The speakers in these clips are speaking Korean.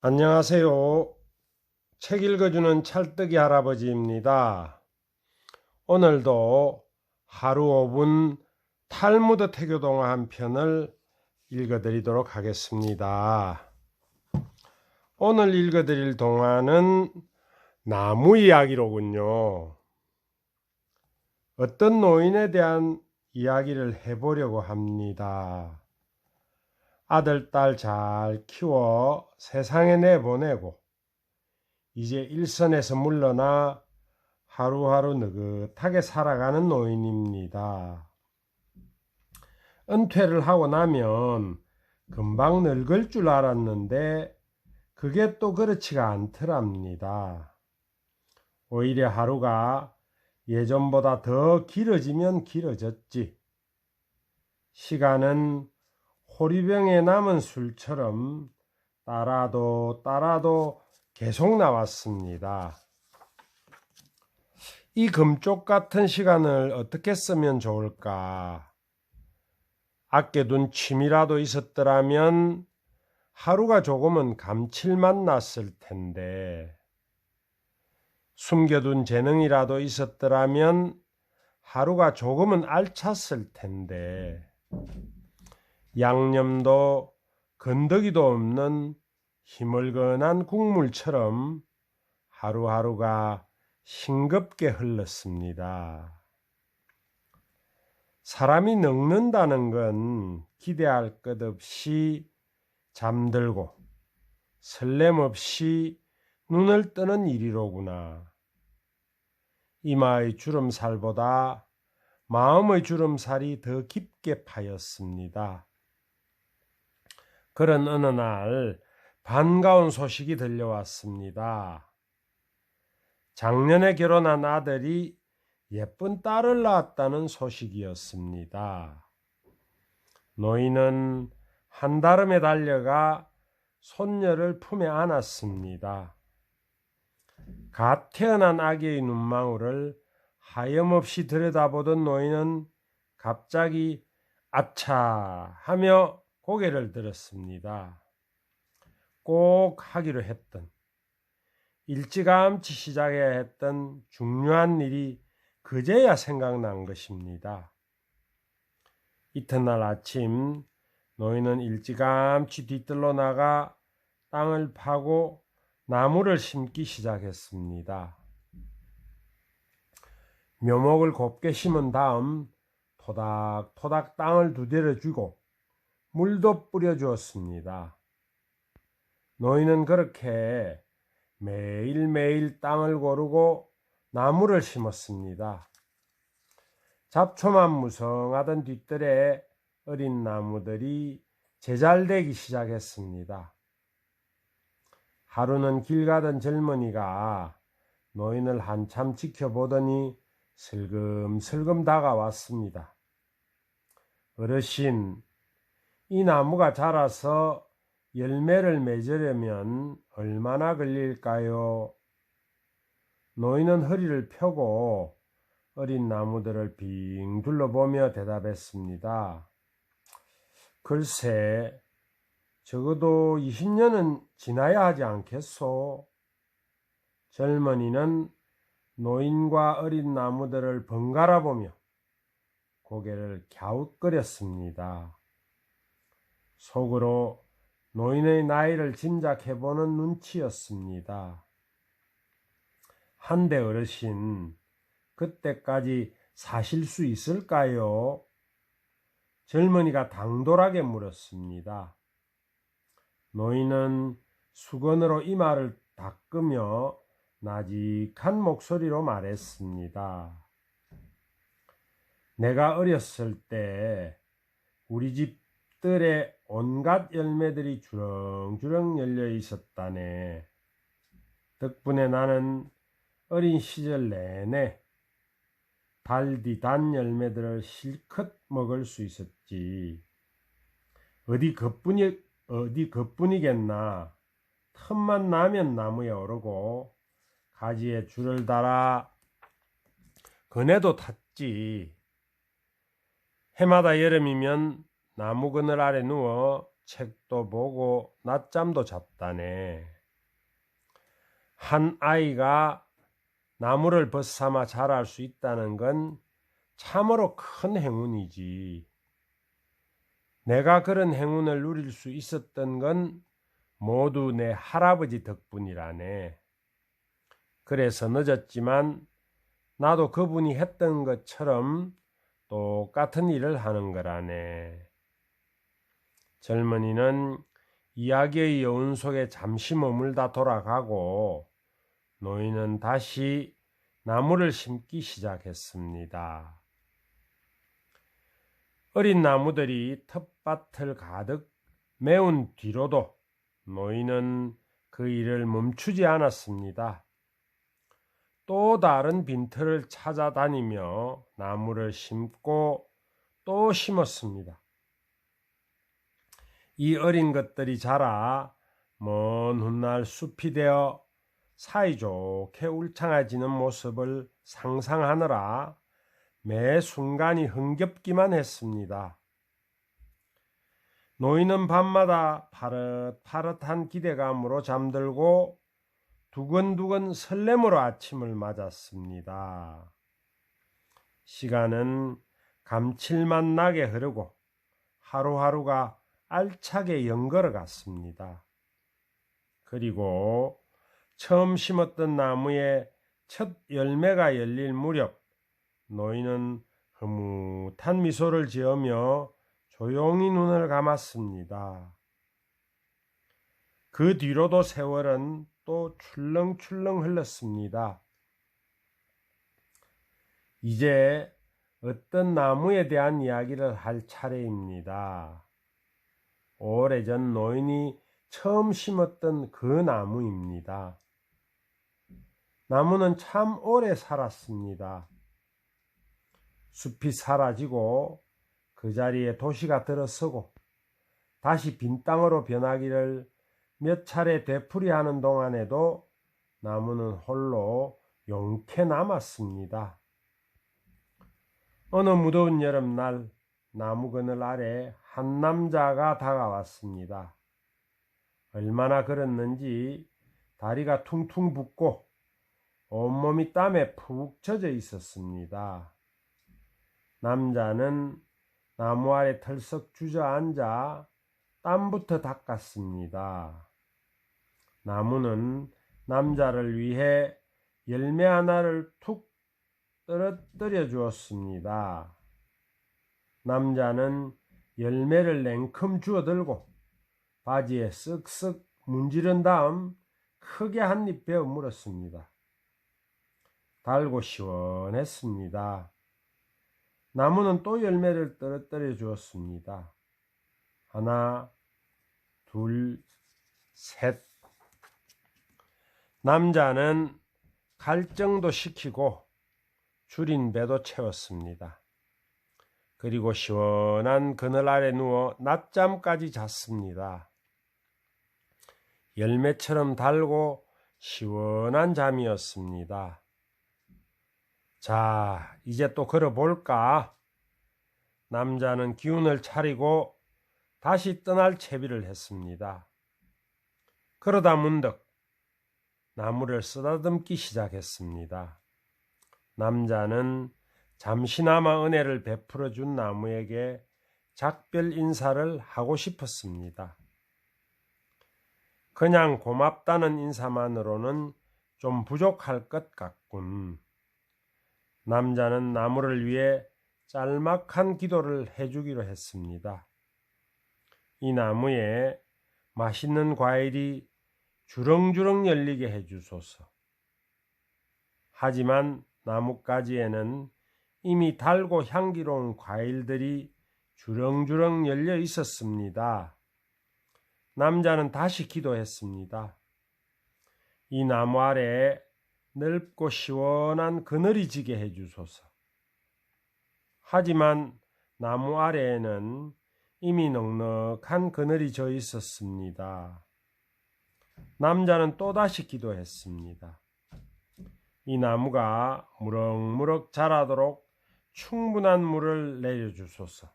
안녕하세요. 책 읽어주는 찰떡이 할아버지입니다. 오늘도 하루 5분 탈무드 태교동화 한 편을 읽어드리도록 하겠습니다. 오늘 읽어드릴 동화는 나무 이야기로군요. 어떤 노인에 대한 이야기를 해보려고 합니다. 아들, 딸 잘 키워 세상에 내보내고 이제 일선에서 물러나 하루하루 느긋하게 살아가는 노인입니다. 은퇴를 하고 나면 금방 늙을 줄 알았는데 그게 또 그렇지가 않더랍니다. 오히려 하루가 예전보다 더 길어지면 길어졌지. 시간은 호리병에 남은 술처럼 따라도 계속 나왔습니다. 이 금쪽 같은 시간을 어떻게 쓰면 좋을까? 아껴둔 취미라도 있었더라면 하루가 조금은 감칠맛 났을 텐데, 숨겨둔 재능이라도 있었더라면 하루가 조금은 알찼을 텐데, 양념도 건더기도 없는 희물건한 국물처럼 하루하루가 싱겁게 흘렀습니다. 사람이 늙는다는 건 기대할 것 없이 잠들고 설렘 없이 눈을 뜨는 일이로구나. 이마의 주름살보다 마음의 주름살이 더 깊게 파였습니다. 그런 어느 날 반가운 소식이 들려왔습니다. 작년에 결혼한 아들이 예쁜 딸을 낳았다는 소식이었습니다. 노인은 한달음에 달려가 손녀를 품에 안았습니다. 갓 태어난 아기의 눈망울을 하염없이 들여다보던 노인은 갑자기 아차 하며 고개를 들었습니다. 꼭 하기로 했던, 일찌감치 시작해야 했던 중요한 일이 그제야 생각난 것입니다. 이튿날 아침 노인은 일찌감치 뒤뜰로 나가 땅을 파고 나무를 심기 시작했습니다. 묘목을 곱게 심은 다음 토닥토닥 땅을 두드려주고 물도 뿌려주었습니다. 노인은 그렇게 매일매일 땅을 고르고 나무를 심었습니다. 잡초만 무성하던 뒤뜰에 어린 나무들이 제잘되기 시작했습니다. 하루는 길 가던 젊은이가 노인을 한참 지켜보더니 슬금슬금 다가왔습니다. 어르신, 이 나무가 자라서 열매를 맺으려면 얼마나 걸릴까요? 노인은 허리를 펴고 어린 나무들을 빙 둘러보며 대답했습니다. 글쎄, 적어도 20년은 지나야 하지 않겠소? 젊은이는 노인과 어린 나무들을 번갈아 보며 고개를 갸웃거렸습니다. 속으로 노인의 나이를 짐작해보는 눈치였습니다. 한데 어르신, 그때까지 사실 수 있을까요? 젊은이가 당돌하게 물었습니다. 노인은 수건으로 이마를 닦으며 나직한 목소리로 말했습니다. 내가 어렸을 때 우리 집 뜰에 온갖 열매들이 주렁주렁 열려 있었다네. 덕분에 나는 어린 시절 내내 달디 단 열매들을 실컷 먹을 수 있었지. 어디 그뿐이겠나. 틈만 나면 나무에 오르고 가지에 줄을 달아 그네도 탔지. 해마다 여름이면 나무 그늘 아래 누워 책도 보고 낮잠도 잤다네. 한 아이가 나무를 벗삼아 자랄 수 있다는 건 참으로 큰 행운이지. 내가 그런 행운을 누릴 수 있었던 건 모두 내 할아버지 덕분이라네. 그래서 늦었지만 나도 그분이 했던 것처럼 똑같은 일을 하는 거라네. 젊은이는 이야기의 여운 속에 잠시 머물다 돌아가고 노인은 다시 나무를 심기 시작했습니다. 어린 나무들이 텃밭을 가득 메운 뒤로도 노인은 그 일을 멈추지 않았습니다. 또 다른 빈털을 찾아다니며 나무를 심고 또 심었습니다. 이 어린 것들이 자라 먼 훗날 숲이 되어 사이좋게 울창해지는 모습을 상상하느라 매 순간이 흥겹기만 했습니다. 노인은 밤마다 파릇파릇한 기대감으로 잠들고 두근두근 설렘으로 아침을 맞았습니다. 시간은 감칠맛 나게 흐르고 하루하루가 알차게 연걸어 갔습니다. 그리고 처음 심었던 나무에 첫 열매가 열릴 무렵 노인은 흐뭇한 미소를 지으며 조용히 눈을 감았습니다. 그 뒤로도 세월은 또 출렁출렁 흘렀습니다. 이제 어떤 나무에 대한 이야기를 할 차례입니다. 오래전 노인이 처음 심었던 그 나무입니다. 나무는 참 오래 살았습니다. 숲이 사라지고 그 자리에 도시가 들어서고 다시 빈 땅으로 변하기를 몇 차례 되풀이하는 동안에도 나무는 홀로 용케 남았습니다. 어느 무더운 여름날 나무 그늘 아래 한 남자가 다가왔습니다. 얼마나 걸었는지 다리가 퉁퉁 붓고 온몸이 땀에 푹 젖어 있었습니다. 남자는 나무 아래 털썩 주저앉아 땀부터 닦았습니다. 나무는 남자를 위해 열매 하나를 툭 떨어뜨려 주었습니다. 남자는 열매를 냉큼 주워들고 바지에 쓱쓱 문지른 다음 크게 한 입 베어 물었습니다. 달고 시원했습니다. 나무는 또 열매를 떨어뜨려 주었습니다. 하나, 둘, 셋. 남자는 갈증도 식히고 줄인 배도 채웠습니다. 그리고 시원한 그늘 아래 누워 낮잠까지 잤습니다. 열매처럼 달고 시원한 잠이었습니다. 자, 이제 또 걸어볼까? 남자는 기운을 차리고 다시 떠날 채비를 했습니다. 그러다 문득 나무를 쓰다듬기 시작했습니다. 남자는 잠시나마 은혜를 베풀어 준 나무에게 작별 인사를 하고 싶었습니다. 그냥 고맙다는 인사만으로는 좀 부족할 것 같군. 남자는 나무를 위해 짤막한 기도를 해주기로 했습니다. 이 나무에 맛있는 과일이 주렁주렁 열리게 해주소서. 하지만 나뭇가지에는 이미 달고 향기로운 과일들이 주렁주렁 열려 있었습니다. 남자는 다시 기도했습니다. 이 나무 아래에 넓고 시원한 그늘이 지게 해주소서. 하지만 나무 아래에는 이미 넉넉한 그늘이 져 있었습니다. 남자는 또다시 기도했습니다. 이 나무가 무럭무럭 자라도록 충분한 물을 내려주소서.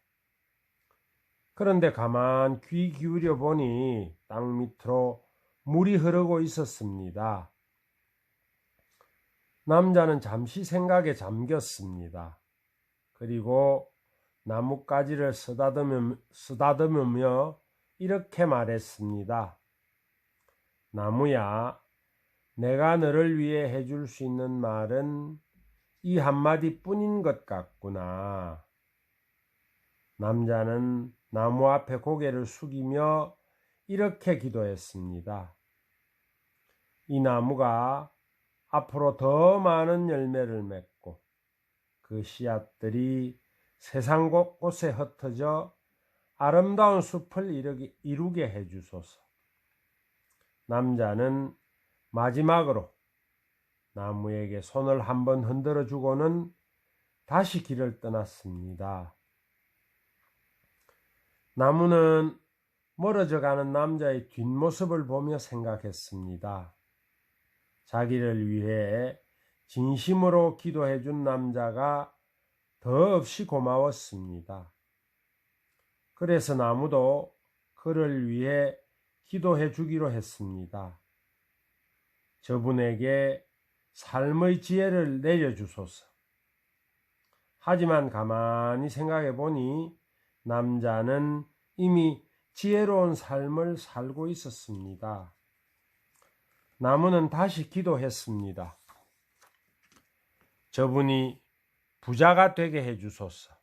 그런데 가만 귀 기울여 보니 땅 밑으로 물이 흐르고 있었습니다. 남자는 잠시 생각에 잠겼습니다. 그리고 나뭇가지를 쓰다듬으며 이렇게 말했습니다. 나무야, 내가 너를 위해 해줄 수 있는 말은 이 한마디뿐인 것 같구나. 남자는 나무 앞에 고개를 숙이며 이렇게 기도했습니다. 이 나무가 앞으로 더 많은 열매를 맺고 그 씨앗들이 세상 곳곳에 흩어져 아름다운 숲을 이루게 해주소서. 남자는 마지막으로 나무에게 손을 한번 흔들어 주고는 다시 길을 떠났습니다. 나무는 멀어져 가는 남자의 뒷모습을 보며 생각했습니다. 자기를 위해 진심으로 기도해 준 남자가 더없이 고마웠습니다. 그래서 나무도 그를 위해 기도해 주기로 했습니다. 저분에게 삶의 지혜를 내려주소서. 하지만 가만히 생각해 보니 남자는 이미 지혜로운 삶을 살고 있었습니다. 나무는 다시 기도했습니다. 저분이 부자가 되게 해주소서.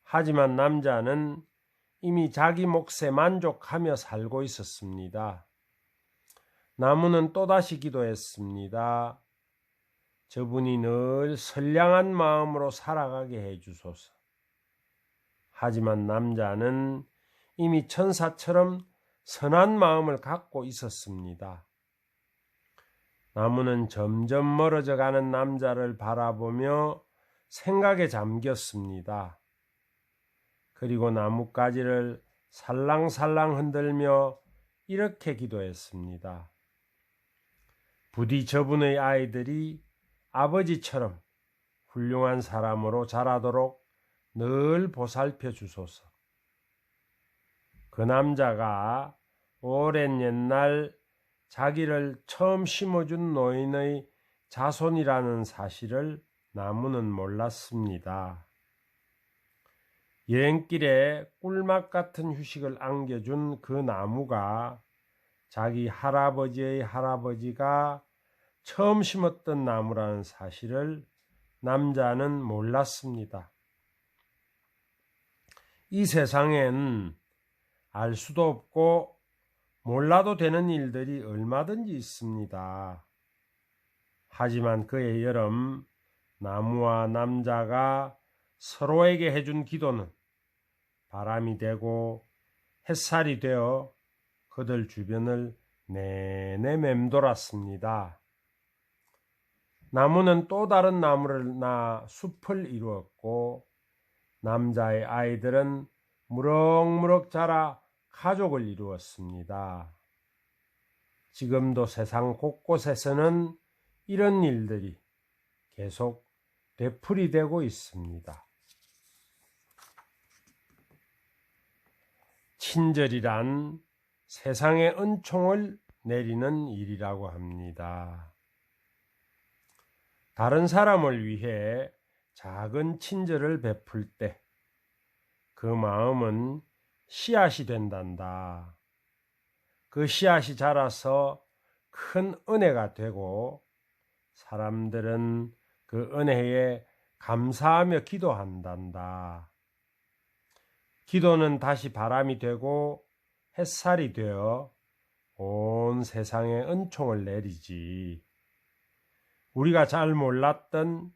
하지만 남자는 이미 자기 몫에 만족하며 살고 있었습니다. 나무는 또다시 기도했습니다. 저분이 늘 선량한 마음으로 살아가게 해주소서. 하지만 남자는 이미 천사처럼 선한 마음을 갖고 있었습니다. 나무는 점점 멀어져 가는 남자를 바라보며 생각에 잠겼습니다. 그리고 나뭇가지를 살랑살랑 흔들며 이렇게 기도했습니다. 부디 저분의 아이들이 아버지처럼 훌륭한 사람으로 자라도록 늘 보살펴 주소서. 그 남자가 오랜 옛날 자기를 처음 심어준 노인의 자손이라는 사실을 나무는 몰랐습니다. 여행길에 꿀맛 같은 휴식을 안겨준 그 나무가 자기 할아버지의 할아버지가 처음 심었던 나무라는 사실을 남자는 몰랐습니다. 이 세상엔 알 수도 없고 몰라도 되는 일들이 얼마든지 있습니다. 하지만 그의 여름, 나무와 남자가 서로에게 해준 기도는 바람이 되고 햇살이 되어 그들 주변을 내내 맴돌았습니다. 나무는 또 다른 나무를 낳아 숲을 이루었고 남자의 아이들은 무럭무럭 자라 가족을 이루었습니다. 지금도 세상 곳곳에서는 이런 일들이 계속 되풀이되고 있습니다. 친절이란 세상의 은총을 내리는 일이라고 합니다. 다른 사람을 위해 작은 친절을 베풀 때 그 마음은 씨앗이 된단다. 그 씨앗이 자라서 큰 은혜가 되고 사람들은 그 은혜에 감사하며 기도한단다. 기도는 다시 바람이 되고 햇살이 되어 온 세상에 은총을 내리지. 우리가 잘 몰랐던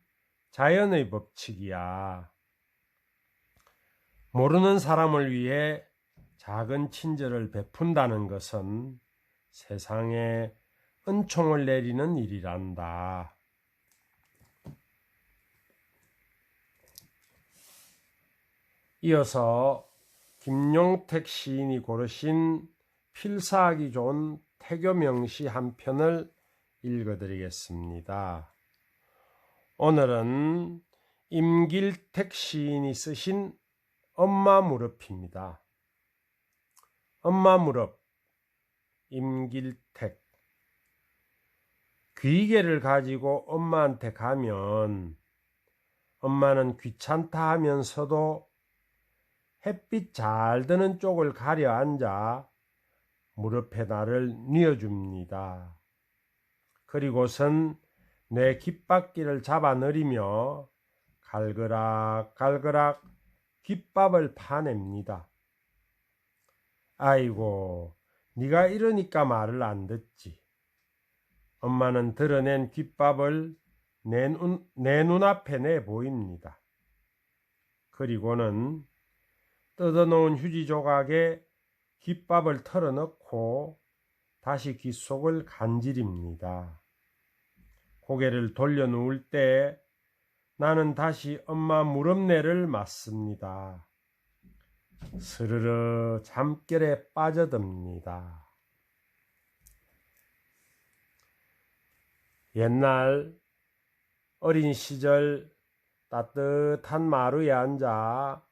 자연의 법칙이야. 모르는 사람을 위해 작은 친절을 베푼다는 것은 세상에 은총을 내리는 일이란다. 이어서 김용택 시인이 고르신 필사하기 좋은 태교명시 한 편을 읽어드리겠습니다. 오늘은 임길택 시인이 쓰신 엄마 무릎입니다. 엄마 무릎, 임길택. 귀개를 가지고 엄마한테 가면 엄마는 귀찮다 하면서도 햇빛 잘 드는 쪽을 가려 앉아 무릎에 나를 뉘어줍니다. 그리고선 내 귓바퀴를 잡아 내리며 갈그락 갈그락 귓밥을 파냅니다. 아이고, 네가 이러니까 말을 안 듣지. 엄마는 드러낸 귓밥을 내 눈앞에 내보입니다. 그리고는 뜯어놓은 휴지 조각에 귓밥을 털어넣고 다시 귓속을 간지립니다. 고개를 돌려 누울 때 나는 다시 엄마 무릎내를 맞습니다. 스르르 잠결에 빠져듭니다. 옛날 어린 시절 따뜻한 마루에 앉아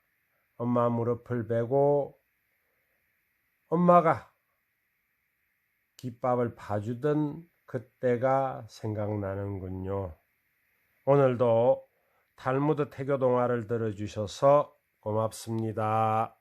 엄마 무릎을 베고 엄마가 귓밥을 파주던 그때가 생각나는군요. 오늘도 탈무드 태교 동화를 들어주셔서 고맙습니다.